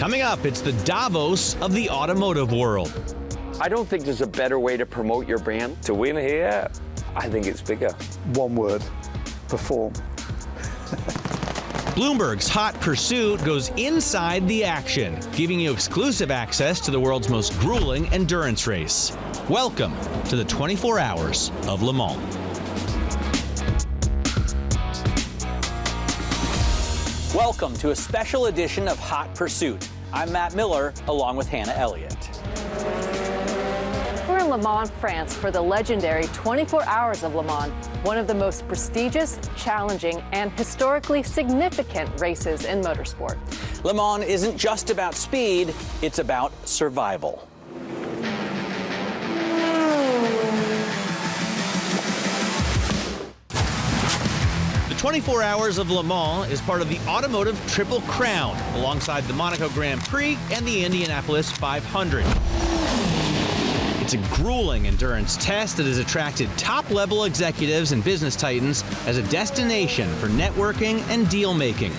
Coming up, it's the Davos of the automotive world. I don't think there's a better way to promote your brand. To win here, I think it's bigger. One word: perform. Bloomberg's Hot Pursuit goes inside the action, giving you exclusive access to the world's most grueling endurance race. Welcome to the 24 Hours of Le Mans. Welcome to a special edition of Hot Pursuit. I'm Matt Miller, along with Hannah Elliott. We're in Le Mans, France for the legendary 24 Hours of Le Mans, one of the most prestigious, challenging, and historically significant races in motorsport. Le Mans isn't just about speed, it's about survival. The 24 Hours of Le Mans is part of the Automotive Triple Crown, alongside the Monaco Grand Prix and the Indianapolis 500. It's a grueling endurance test that has attracted top-level executives and business titans as a destination for networking and deal-making.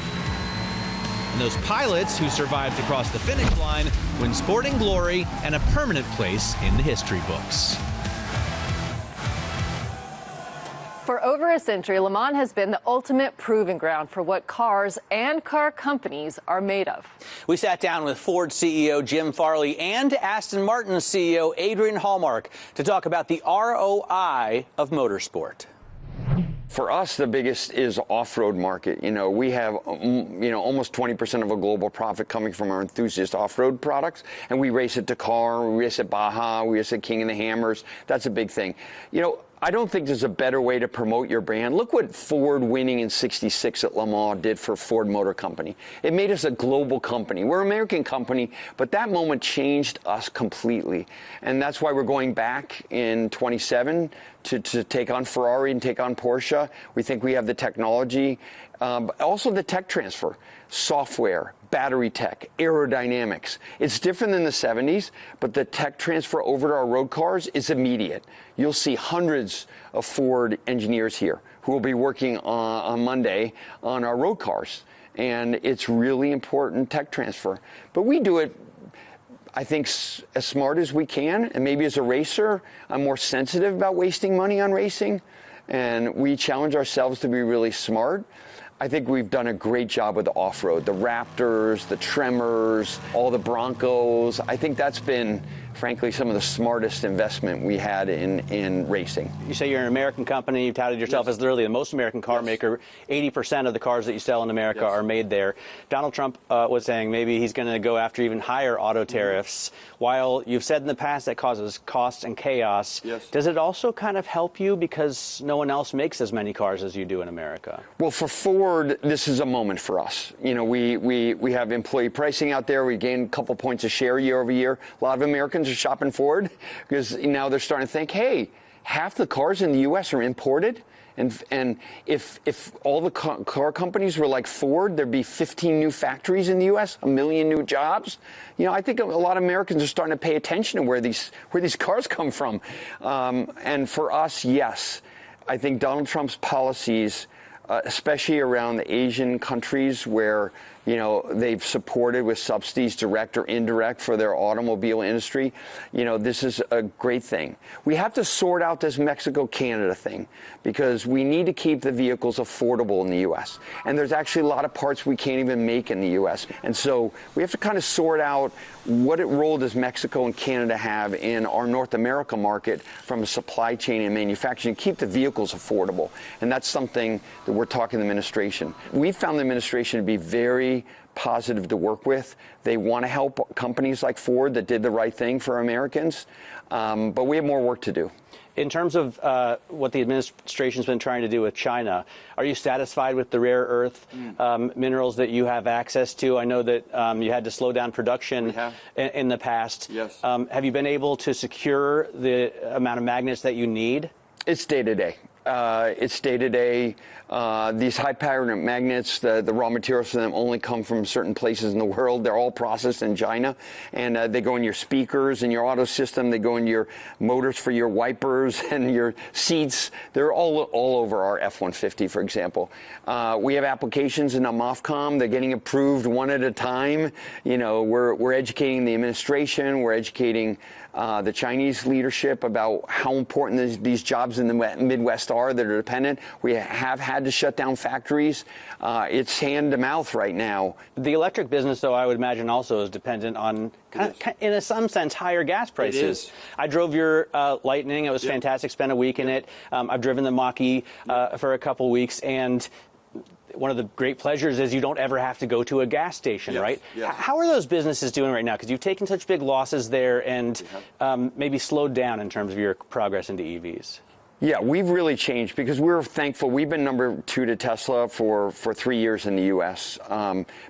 And those pilots who survived to cross the finish line win sporting glory and a permanent place in the history books. For over a century, Le Mans has been the ultimate proving ground for what cars and car companies are made of. We sat down with Ford CEO Jim Farley and Aston Martin CEO Adrian Hallmark to talk about the ROI of motorsport. For us, the biggest is off-road market. We have, almost 20% of a global profit coming from our enthusiast off-road products. And we race at Dakar, we race at Baja, we race at King of the Hammers. That's a big thing. I don't think there's a better way to promote your brand. Look what Ford winning in '66 at Le Mans did for Ford Motor Company. It made us a global company. We're an American company, but that moment changed us completely. And that's why we're going back in 27 to take on Ferrari and take on Porsche. We think we have the technology, also the tech transfer, software, battery tech, aerodynamics. It's different than the 70s, but the tech transfer over to our road cars is immediate. You'll see hundreds of Ford engineers here who will be working on Monday on our road cars. And it's really important tech transfer. But we do it, I think, as smart as we can. And maybe as a racer, I'm more sensitive about wasting money on racing. And we challenge ourselves to be really smart. I think we've done a great job with the off-road, the Raptors, the Tremors, all the Broncos. I think that's been, frankly, some of the smartest investment we had in racing. You say you're an American company. You've touted yourself as literally the most American car maker. 80% of the cars that you sell in America are made there. Donald Trump was saying maybe he's going to go after even higher auto tariffs. While you've said in the past that causes cost and chaos, does it also kind of help you because no one else makes as many cars as you do in America? Well, for Ford, this is a moment for us. We have employee pricing out there. We gained a couple points of share year over year. A lot of Americans are shopping Ford because now they're starting to think, hey, half the cars in the U.S. are imported. And if all the car companies were like Ford, there'd be 15 new factories in the U.S., 1 million new jobs. I think a lot of Americans are starting to pay attention to where these cars come from. And for us, yes, I think Donald Trump's policies, especially around the Asian countries where they've supported with subsidies, direct or indirect, for their automobile industry. This is a great thing. We have to sort out this Mexico-Canada thing because we need to keep the vehicles affordable in the U.S. And there's actually a lot of parts we can't even make in the U.S. And so we have to kind of sort out what role does Mexico and Canada have in our North America market from a supply chain and manufacturing, keep the vehicles affordable. And that's something that we're talking to the administration. We found the administration to be very positive to work with. They want to help companies like Ford that did the right thing for Americans, but we have more work to do. In terms of what the administration's been trying to do with China, are you satisfied with the rare earth minerals that you have access to? I know that you had to slow down production in the past. Yes. Have you been able to secure the amount of magnets that you need? It's day to day. It's day-to-day. These high-powered magnets, the raw materials for them only come from certain places in the world. They're all processed in China, and they go in your speakers and your auto system. They go in your motors for your wipers and your seats. They're all over our F-150, for example. We have applications in MOFCOM. They're getting approved one at a time. You know, we're educating the administration. We're educating the Chinese leadership about how important these jobs in the Midwest are that are dependent. We have had to shut down factories. It's hand to mouth right now. The electric business, though, I would imagine also is dependent on, in some sense, higher gas prices. It is. I drove your Lightning. It was fantastic. Spent a week in it. I've driven the Mach-E for a couple weeks, and one of the great pleasures is you don't ever have to go to a gas station, right? Yes. How are those businesses doing right now? Because you've taken such big losses there and maybe slowed down in terms of your progress into EVs. Yeah, we've really changed because we're thankful. We've been number 2 to Tesla for 3 years in the U.S.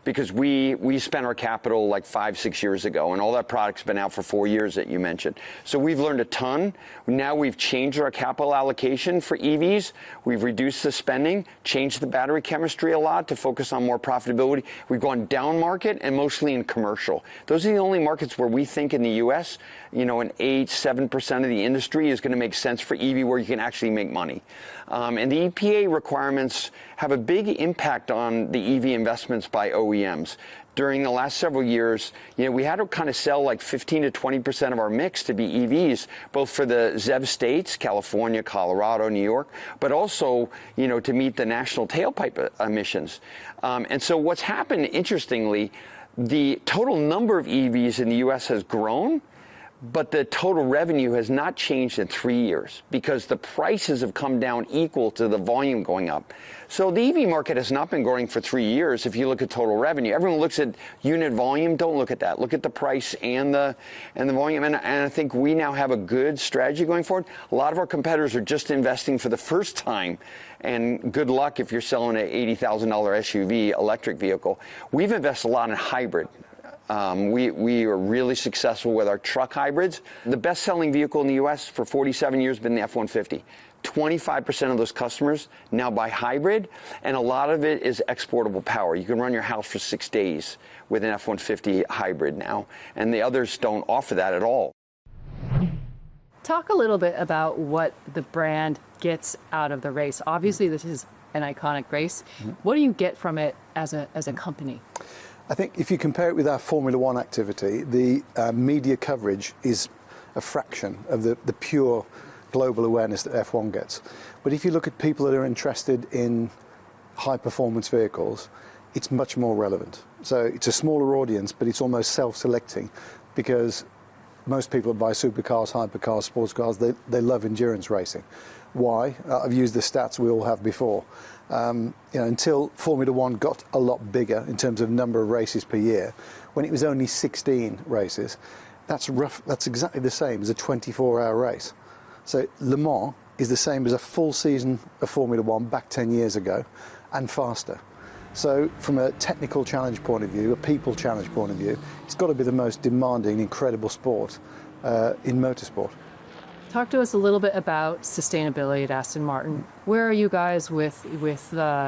Because we spent our capital like 5-6 years ago, and all that product's been out for 4 years that you mentioned. So we've learned a ton. Now we've changed our capital allocation for EVs. We've reduced the spending, changed the battery chemistry a lot to focus on more profitability. We've gone down market and mostly in commercial. Those are the only markets where we think in the U.S., you know, an 8-7% of the industry is going to make sense for EV where you can actually make money. And the EPA requirements have a big impact on the EV investments by OEMs. During the last several years, you know, we had to kind of sell like 15 to 20% of our mix to be EVs, both for the ZEV states, California, Colorado, New York, but also, you know, to meet the national tailpipe emissions. And so what's happened, interestingly, the total number of EVs in the U.S. has grown, but the total revenue has not changed in 3 years because the prices have come down equal to the volume going up. So the EV market has not been growing for 3 years if you look at total revenue. Everyone looks at unit volume. Don't look at that. Look at the price and the volume. And I think we now have a good strategy going forward. A lot of our competitors are just investing for the first time. And good luck if you're selling an $80,000 SUV electric vehicle. We've invested a lot in hybrid. We are really successful with our truck hybrids. The best-selling vehicle in the U.S. for 47 years has been the F-150. 25% of those customers now buy hybrid, and a lot of it is exportable power. You can run your house for 6 days with an F-150 hybrid now, and the others don't offer that at all. Talk a little bit about what the brand gets out of the race. Obviously, this is an iconic race. What do you get from it as a company? I think if you compare it with our Formula One activity, the media coverage is a fraction of the pure global awareness that F1 gets. But if you look at people that are interested in high-performance vehicles, it's much more relevant. So it's a smaller audience, but it's almost self-selecting because most people that buy supercars, hypercars, sports cars, they love endurance racing. Why? I've used the stats we all have before. You know, until Formula One got a lot bigger in terms of number of races per year, when it was only 16 races, that's exactly the same as a 24-hour race. So Le Mans is the same as a full season of Formula One back 10 years ago, and faster. So from a technical challenge point of view, a people challenge point of view, it's got to be the most demanding, incredible sport in motorsport. Talk to us a little bit about sustainability at Aston Martin. Where are you guys with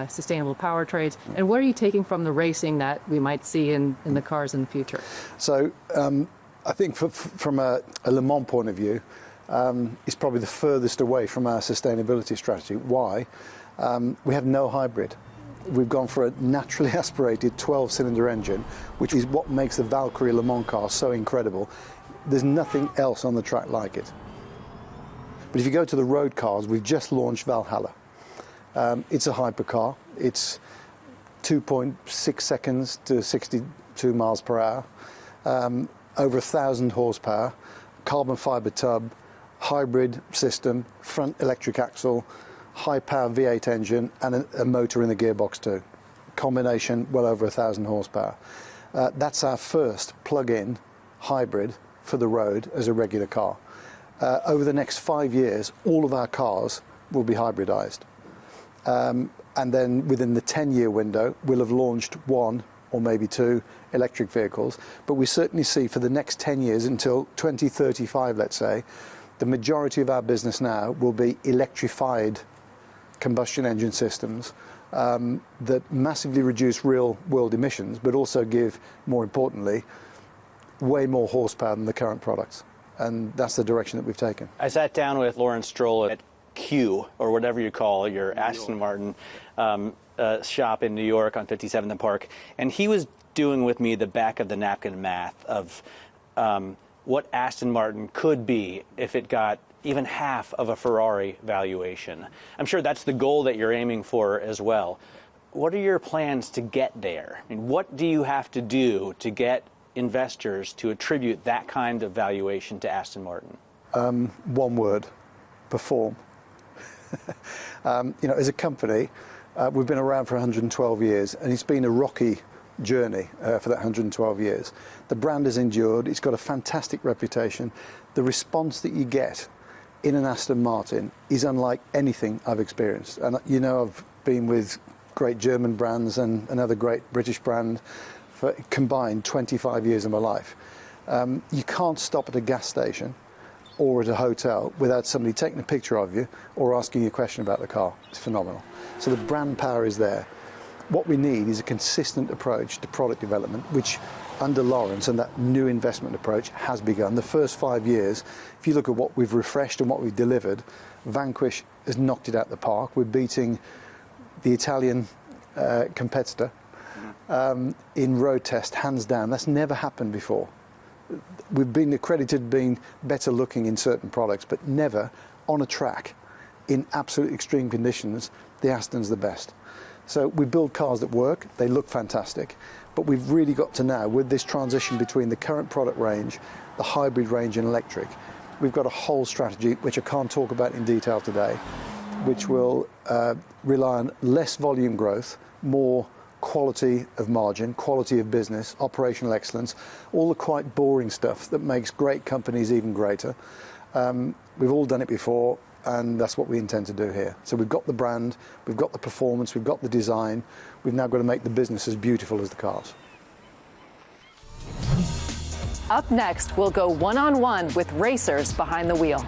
sustainable powertrains, and what are you taking from the racing that we might see in the cars in the future? So I think from a Le Mans point of view, it's probably the furthest away from our sustainability strategy. Why? We have no hybrid. We've gone for a naturally aspirated 12-cylinder engine, which is what makes the Valkyrie Le Mans car so incredible. There's nothing else on the track like it. But if you go to the road cars, we've just launched Valhalla. It's a hypercar. It's 2.6 seconds to 62 miles per hour, over 1,000 horsepower, carbon fiber tub, hybrid system, front electric axle, high-power V8 engine, and a motor in the gearbox too. Combination, well over 1,000 horsepower. That's our first plug-in hybrid for the road as a regular car. Over the next 5 years, all of our cars will be hybridized. And then within the 10-year window, we'll have launched 1 or maybe 2 electric vehicles. But we certainly see for the next 10 years, until 2035, let's say, the majority of our business now will be electrified combustion engine systems that massively reduce real-world emissions, but also give, more importantly, way more horsepower than the current products. And that's the direction that we've taken. I sat down with Lawrence Stroll at Q, or whatever you call your Aston Martin shop in New York on 57th and Park, and he was doing with me the back of the napkin math of what Aston Martin could be if it got even half of a Ferrari valuation. I'm sure that's the goal that you're aiming for as well. What are your plans to get there? I mean, what do you have to do to get investors to attribute that kind of valuation to Aston Martin? One word: perform. As a company, we've been around for 112 years, and it's been a rocky journey for that 112 years. The brand has endured. It's got a fantastic reputation. The response that you get in an Aston Martin is unlike anything I've experienced. And I've been with great German brands and another great British brand for combined 25 years of my life. You can't stop at a gas station or at a hotel without somebody taking a picture of you or asking you a question about the car. It's phenomenal. So the brand power is there. What we need is a consistent approach to product development, which under Lawrence and that new investment approach has begun. The first 5 years, if you look at what we've refreshed and what we've delivered, Vanquish has knocked it out the park. We're beating the Italian competitor in road test, hands down. That's never happened before. We've been accredited being better looking in certain products, but never on a track in absolute extreme conditions. The Aston's the best. So we build cars that work, they look fantastic, but we've really got to now, with this transition between the current product range, the hybrid range and electric, we've got a whole strategy, which I can't talk about in detail today, which will rely on less volume growth, more quality of margin, quality of business, operational excellence, all the quite boring stuff that makes great companies even greater. We've all done it before, and that's what we intend to do here. So we've got the brand, we've got the performance, we've got the design. We've now got to make the business as beautiful as the cars. Up next, we'll go one-on-one with racers behind the wheel.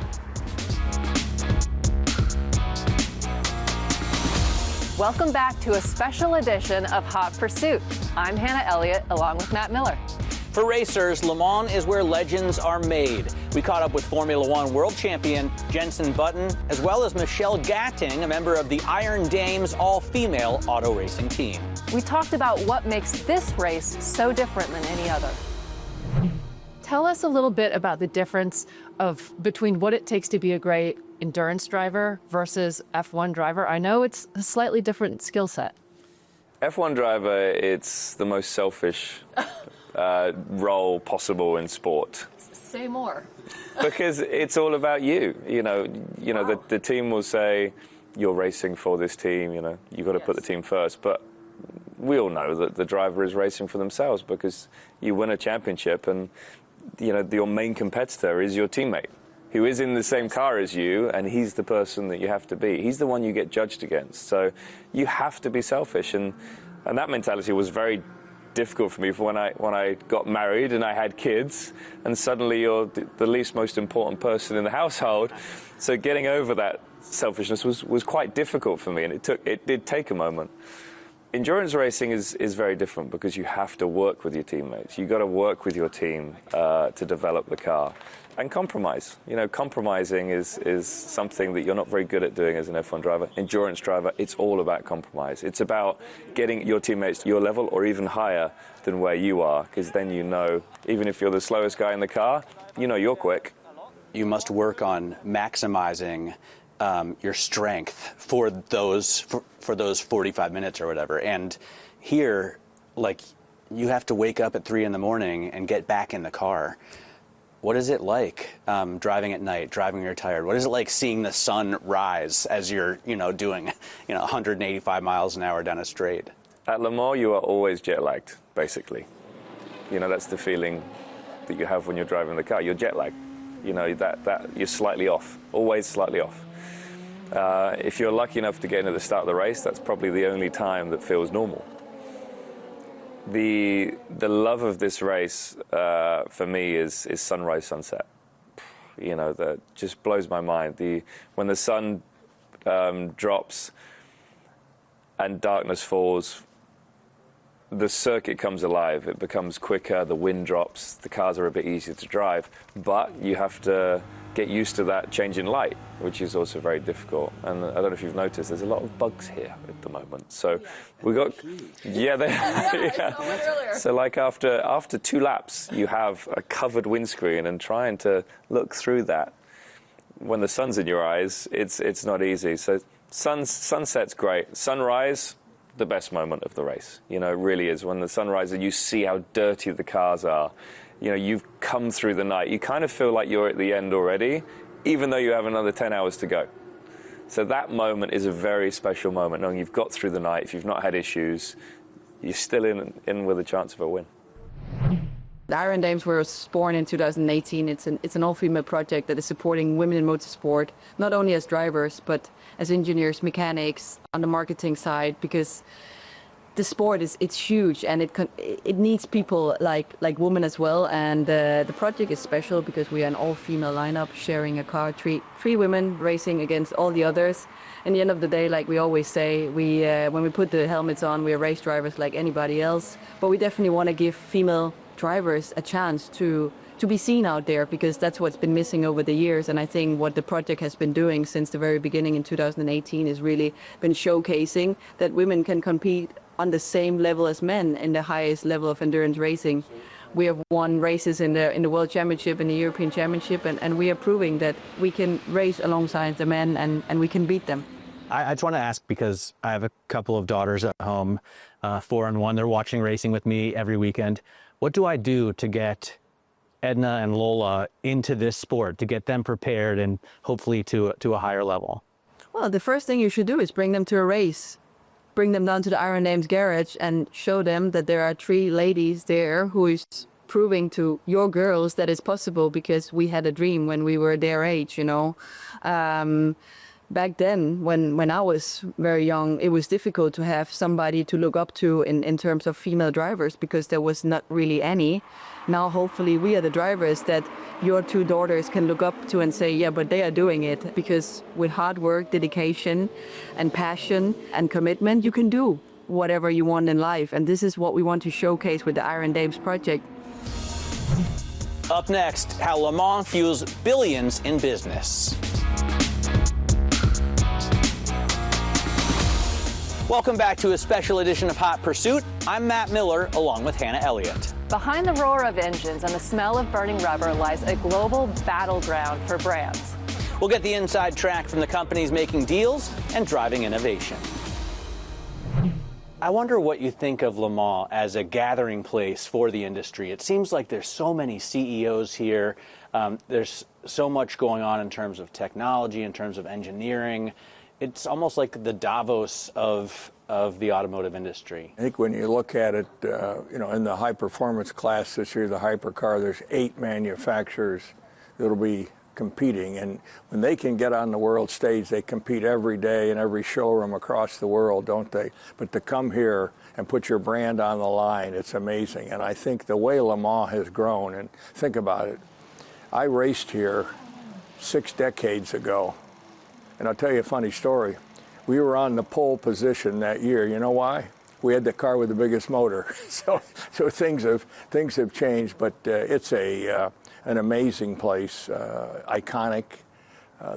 Welcome back to a special edition of Hot Pursuit. I'm Hannah Elliott, along with Matt Miller. For racers, Le Mans is where legends are made. We caught up with Formula One world champion Jensen Button, as well as Michelle Gatting, a member of the Iron Dames all-female auto racing team. We talked about what makes this race so different than any other. Tell us a little bit about the difference between what it takes to be a great endurance driver versus F1 driver. I know it's a slightly different skill set. F1 driver, it's the most selfish role possible in sport. Say more. Because it's all about you. Wow. The team will say, you're racing for this team, you've got to put the team first. But we all know that the driver is racing for themselves, because you win a championship and, your main competitor is your teammate, who is in the same car as you, and he's the person that you have to beat. He's the one you get judged against. So you have to be selfish. And that mentality was very difficult for me when I got married and I had kids, and suddenly you're the least most important person in the household. So getting over that selfishness was quite difficult for me, and it did take a moment. Endurance racing is very different, because you have to work with your teammates. You've got to work with your team to develop the car. And compromise. Compromising is something that you're not very good at doing as an F1 driver. Endurance driver, it's all about compromise. It's about getting your teammates to your level or even higher than where you are, because then even if you're the slowest guy in the car, you're quick. You must work on maximizing your strength for those 45 minutes or whatever. And here, you have to wake up at 3 in the morning and get back in the car. What is it like driving at night, driving when you're tired? What is it like seeing the sun rise as you're, doing, 185 miles an hour down a straight? At Le Mans, you are always jet lagged, basically. That's the feeling that you have when you're driving the car. You're jet lagged. That you're slightly off, always slightly off. If you're lucky enough to get into the start of the race, that's probably the only time that feels normal. The love of this race for me is sunrise, sunset. That just blows my mind. When the sun drops and darkness falls, the circuit comes alive. It becomes quicker, the wind drops, the cars are a bit easier to drive, but you have to get used to that change in light, which is also very difficult. And I don't know if you've noticed, there's a lot of bugs here at the moment. So we got, So like after 2 laps, you have a covered windscreen, and trying to look through that when the sun's in your eyes, it's not easy. So sunset's great. Sunrise, the best moment of the race. You know, it really is. When the sun rises and you see how dirty the cars are, you know, you've come through the night. You kind of feel like you're at the end already, even though you have another 10 hours to go. So that moment is a very special moment, knowing you've got through the night. If you've not had issues, you're still in with a chance of a win. The Iron Dames was born in 2018. It's an all-female project that is supporting women in motorsport, not only as drivers, but as engineers, mechanics, on the marketing side, because the sport it's huge, and it needs people like women as well. And the project is special because we are an all-female lineup, sharing a car, three women racing against all the others. In the end of the day, like we always say, when we put the helmets on, we are race drivers like anybody else. But we definitely want to give female drivers a chance to be seen out there, because that's what's been missing over the years. And I think what the project has been doing since the very beginning in 2018 is really been showcasing that women can compete on the same level as men in the highest level of endurance racing. We have won races in the World Championship and the European Championship, and we are proving that we can race alongside the men and we can beat them. I just want to ask, because I have a couple of daughters at home, 4 and 1. They're watching racing with me every weekend. What do I do to get Edna and Lola into this sport, to get them prepared and hopefully to a higher level? Well, the first thing you should do is bring them to a race. Bring them down to the Iron Dames garage and show them that there are 3 ladies there who is proving to your girls that it's possible, because we had a dream when we were their age, you know. Back then, when I was very young, it was difficult to have somebody to look up to in terms of female drivers, because there was not really any. Now, hopefully, we are the drivers that your 2 daughters can look up to and say, yeah, but they are doing it. Because with hard work, dedication, and passion and commitment, you can do whatever you want in life. And this is what we want to showcase with the Iron Dames project. Up next, how Le Mans fuels billions in business. Welcome back to a special edition of Hot Pursuit. I'm Matt Miller, along with Hannah Elliott. Behind the roar of engines and the smell of burning rubber lies a global battleground for brands. We'll get the inside track from the companies making deals and driving innovation. I wonder what you think of Le Mans as a gathering place for the industry. It seems like there's so many CEOs here. There's so much going on in terms of technology, in terms of engineering. It's almost like the Davos of the automotive industry. I think when you look at it, you know, in the high-performance class this year, the hypercar, there's 8 manufacturers that'll be competing. And when they can get on the world stage, they compete every day in every showroom across the world, don't they? But to come here and put your brand on the line, it's amazing. And I think the way Le Mans has grown, and think about it, I raced here 6 decades ago. And I'll tell you a funny story. We were on the pole position that year. You know why? We had the car with the biggest motor. So things have changed, but it's an amazing place, iconic.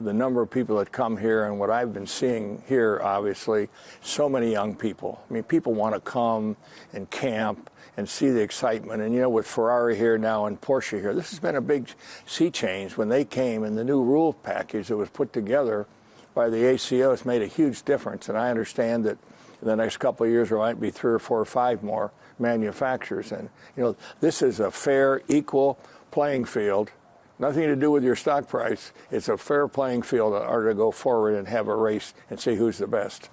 The number of people that come here, and what I've been seeing here, obviously, so many young people. I mean, people want to come and camp and see the excitement. And, you know, with Ferrari here now and Porsche here, this has been a big sea change. When they came and the new rule package that was put together by the ACO has made a huge difference. And I understand that in the next couple of years there might be 3 or 4 or 5 more manufacturers. And, you know, this is a fair, equal playing field. Nothing to do with your stock price. It's a fair playing field in order to go forward and have a race and see who's the best.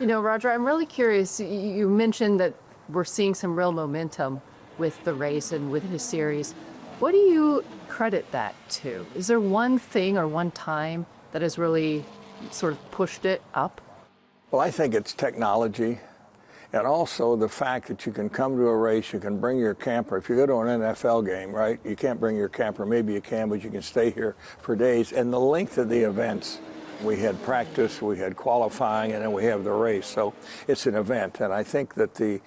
You know, Roger, I'm really curious. You mentioned that we're seeing some real momentum with the race and with the series. What do you credit that to? Is there one thing or one time that has really sort of pushed it up? Well, I think it's technology, and also the fact that you can come to a race, you can bring your camper. If you go to an NFL game, right, you can't bring your camper. Maybe you can, but you can stay here for days. And the length of the events. We had practice, we had qualifying, and then we have the race. So it's an event, and I think that the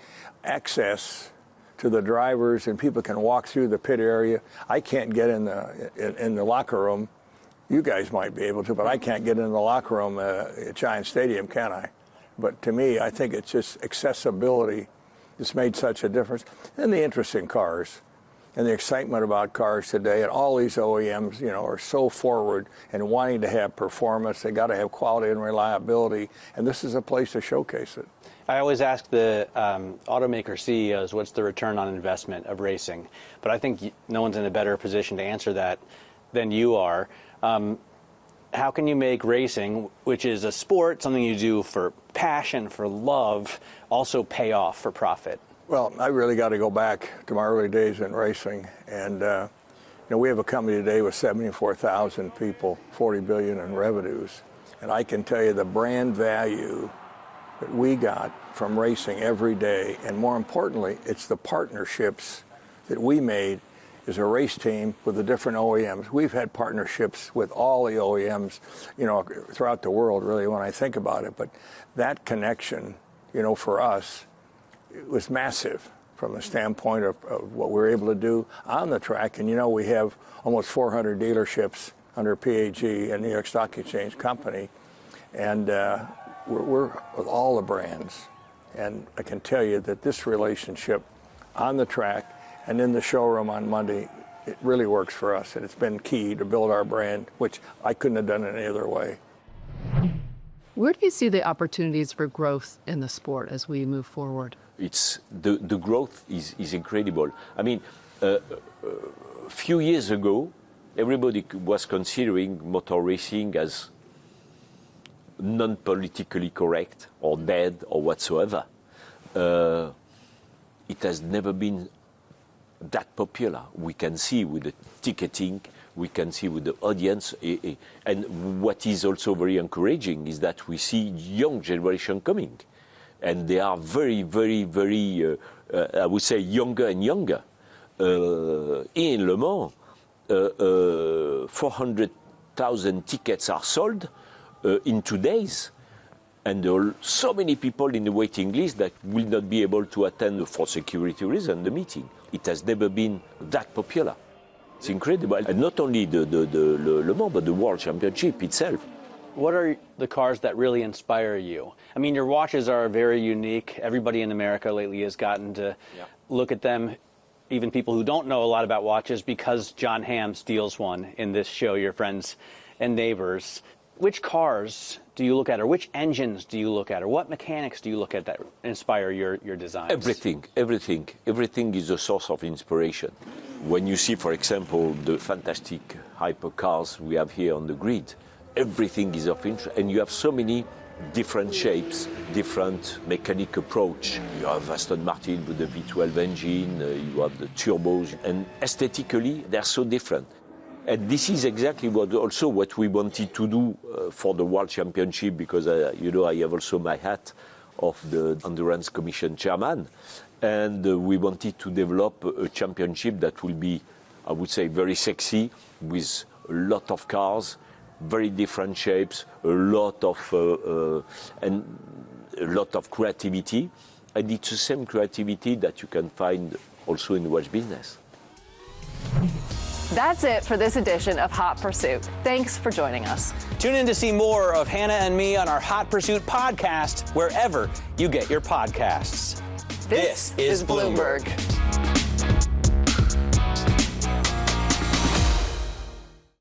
access to the drivers and people can walk through the pit area. I can't get in the locker room. You guys might be able to, but I can't get in the locker room at Giant Stadium, can I? But to me, I think it's just accessibility that's made such a difference. And the interest in cars and the excitement about cars today, and all these OEMs, you know, are so forward and wanting to have performance. They got to have quality and reliability, and this is a place to showcase it. I always ask the automaker CEOs, what's the return on investment of racing? But I think no one's in a better position to answer that than you are. How can you make racing, which is a sport, something you do for passion, for love, also pay off for profit? Well, I really got to go back to my early days in racing. And, you know, we have a company today with 74,000 people, $40 billion in revenues. And I can tell you the brand value that we got from racing every day, and more importantly, it's the partnerships that we made as a race team with the different OEMs. We've had partnerships with all the OEMs, you know, throughout the world, really, when I think about it. But that connection, you know, for us, it was massive from the standpoint of what we were able to do on the track. And, you know, we have almost 400 dealerships under PAG, a New York Stock Exchange company. And we're with all the brands. And I can tell you that this relationship on the track and in the showroom on Monday, it really works for us. And it's been key to build our brand, which I couldn't have done any other way. Where do you see the opportunities for growth in the sport as we move forward? It's the growth is incredible. I mean, a few years ago, everybody was considering motor racing as non-politically correct or dead or whatsoever. It has never been that popular. We can see with the ticketing, we can see with the audience, and what is also very encouraging is that we see young generation coming, and they are very, very, very, I would say, younger and younger. In Le Mans, 400,000 tickets are sold in 2 days, and there are so many people in the waiting list that will not be able to attend for security reasons the meeting. It has never been that popular. It's incredible. And not only the Le Mans, but the World Championship itself. What are the cars that really inspire you? I mean, your watches are very unique. Everybody in America lately has gotten to look at them, even people who don't know a lot about watches, because John Hamm steals one in this show, Your Friends and Neighbors. Which cars do you look at, or which engines do you look at, or what mechanics do you look at that inspire your designs? Everything is a source of inspiration. When you see, for example, the fantastic hypercars we have here on the grid, everything is of interest, and you have so many different shapes, different mechanic approach. You have Aston Martin with the V12 engine, you have the turbos, and aesthetically they're so different. And this is exactly what we wanted to do for the World Championship, because you know, I have also my hat of the Endurance Commission chairman, and we wanted to develop a championship that will be, I would say, very sexy, with a lot of cars, very different shapes, a lot of creativity, and it's the same creativity that you can find also in the watch business. That's it for this edition of Hot Pursuit. Thanks for joining us. Tune in to see more of Hannah and me on our Hot Pursuit podcast, wherever you get your podcasts. This is Bloomberg.